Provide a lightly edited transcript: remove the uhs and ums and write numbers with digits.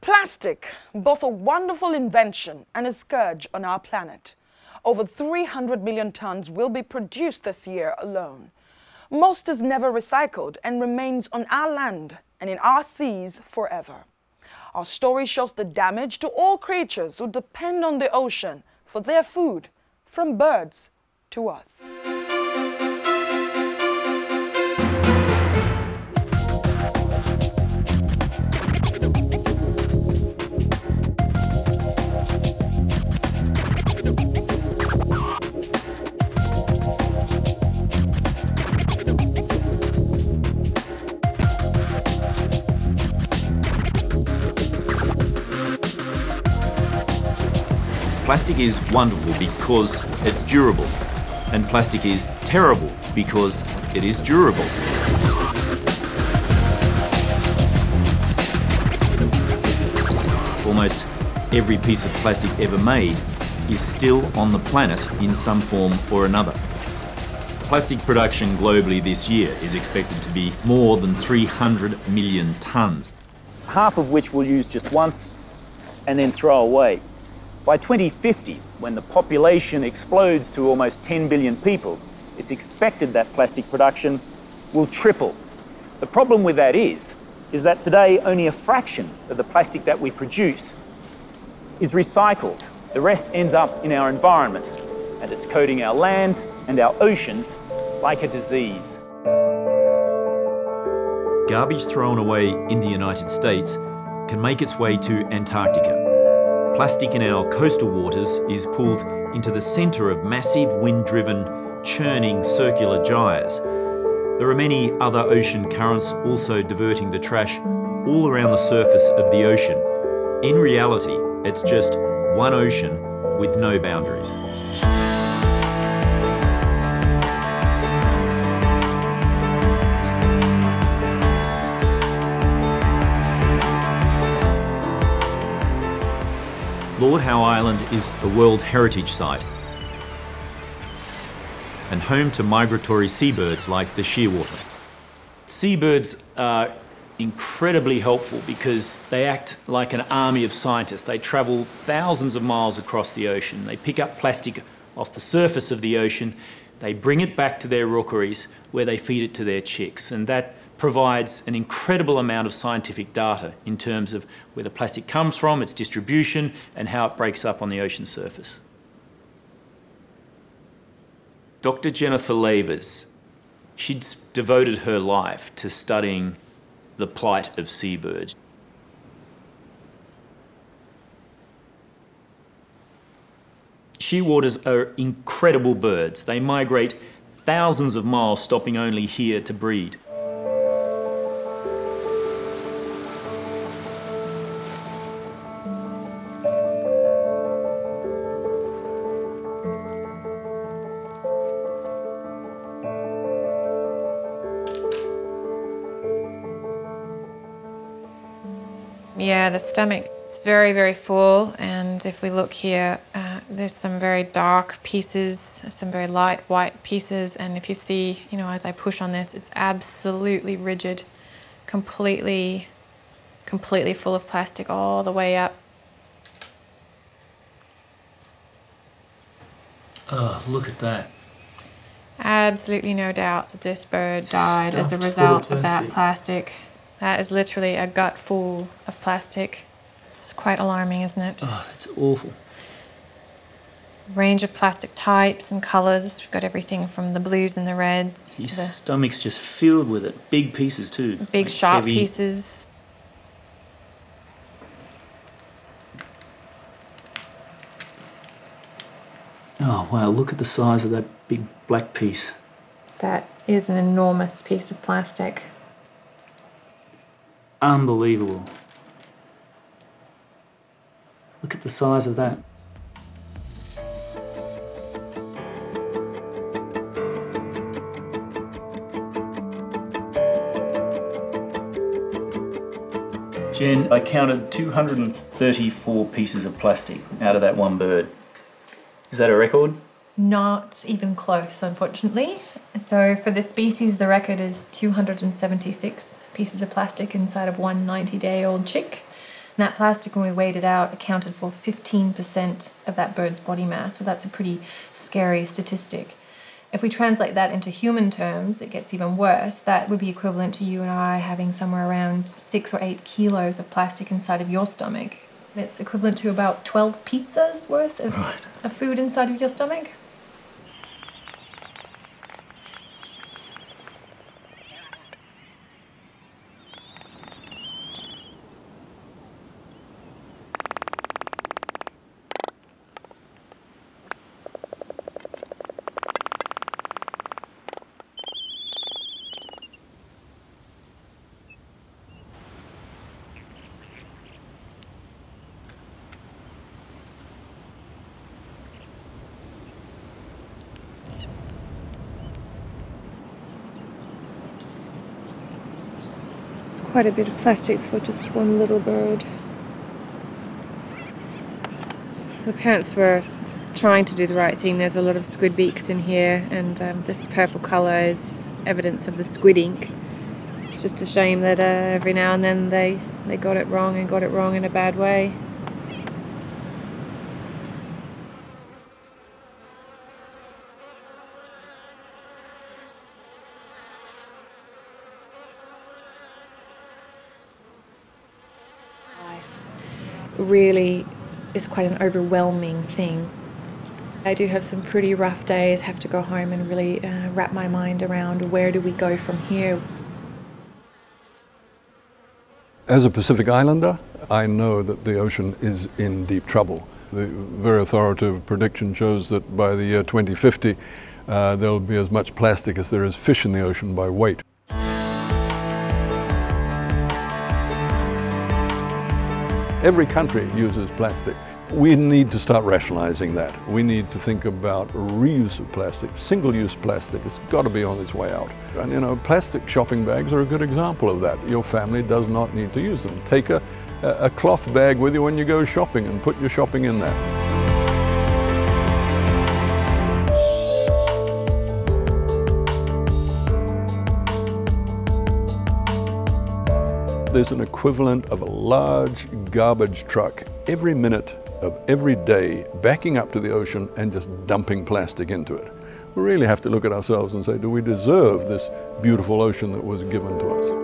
Plastic, both a wonderful invention and a scourge on our planet. Over 300 million tons will be produced this year alone. Most is never recycled and remains on our land and in our seas forever. Our story shows the damage to all creatures who depend on the ocean for their food, from birds to us. Plastic is wonderful because it's durable, and plastic is terrible because it is durable. Almost every piece of plastic ever made is still on the planet in some form or another. Plastic production globally this year is expected to be more than 300 million tonnes. Half of which we'll use just once and then throw away. By 2050, when the population explodes to almost 10 billion people, it's expected that plastic production will triple. The problem with that is that today only a fraction of the plastic that we produce is recycled. The rest ends up in our environment, and it's coating our land and our oceans like a disease. Garbage thrown away in the United States can make its way to Antarctica. Plastic in our coastal waters is pulled into the centre of massive wind-driven, churning circular gyres. There are many other ocean currents also diverting the trash all around the surface of the ocean. In reality, it's just one ocean with no boundaries. Lord Howe Island is a World Heritage Site and home to migratory seabirds like the shearwater. Seabirds are incredibly helpful because they act like an army of scientists. They travel thousands of miles across the ocean. They pick up plastic off the surface of the ocean. They bring it back to their rookeries where they feed it to their chicks. And that provides an incredible amount of scientific data in terms of where the plastic comes from, its distribution, and how it breaks up on the ocean surface. Dr. Jennifer Lavers, she'd devoted her life to studying the plight of seabirds. Shearwaters are incredible birds. They migrate thousands of miles, stopping only here to breed. Yeah, the stomach is very, very full, and if we look here, there's some very dark pieces, some very light white pieces, and if you see, as I push on this, it's absolutely rigid, completely full of plastic all the way up. Oh, look at that. Absolutely no doubt that this bird died as a result of that plastic. That is literally a gut full of plastic. It's quite alarming, isn't it? Oh, that's awful. Range of plastic types and colours. We've got everything from the blues and the reds. His stomach's just filled with it. Big pieces too. Big like sharp heavy pieces. Oh wow, look at the size of that big black piece. That is an enormous piece of plastic. Unbelievable. Look at the size of that. Jen, I counted 234 pieces of plastic out of that one bird. Is that a record? Not even close, unfortunately. So for the species, the record is 276 pieces of plastic inside of one 90-day-old chick. And that plastic, when we weighed it out, accounted for 15% of that bird's body mass. So that's a pretty scary statistic. If we translate that into human terms, it gets even worse. That would be equivalent to you and I having somewhere around 6 or 8 kilos of plastic inside of your stomach. It's equivalent to about 12 pizzas worth of food inside of your stomach. It's quite a bit of plastic for just one little bird. The parents were trying to do the right thing. There's a lot of squid beaks in here, and this purple colour is evidence of the squid ink. It's just a shame that every now and then they got it wrong, and got it wrong in a bad way. Really is quite an overwhelming thing. I do have some pretty rough days, have to go home and really wrap my mind around where do we go from here. As a Pacific Islander, I know that the ocean is in deep trouble. The very authoritative prediction shows that by the year 2050, there'll be as much plastic as there is fish in the ocean by weight. Every country uses plastic. We need to start rationalizing that. We need to think about reuse of plastic, single-use plastic. It's got to be on its way out. And you know, plastic shopping bags are a good example of that. Your family does not need to use them. Take a cloth bag with you when you go shopping and put your shopping in there. There's an equivalent of a large garbage truck every minute of every day backing up to the ocean and just dumping plastic into it. We really have to look at ourselves and say, do we deserve this beautiful ocean that was given to us?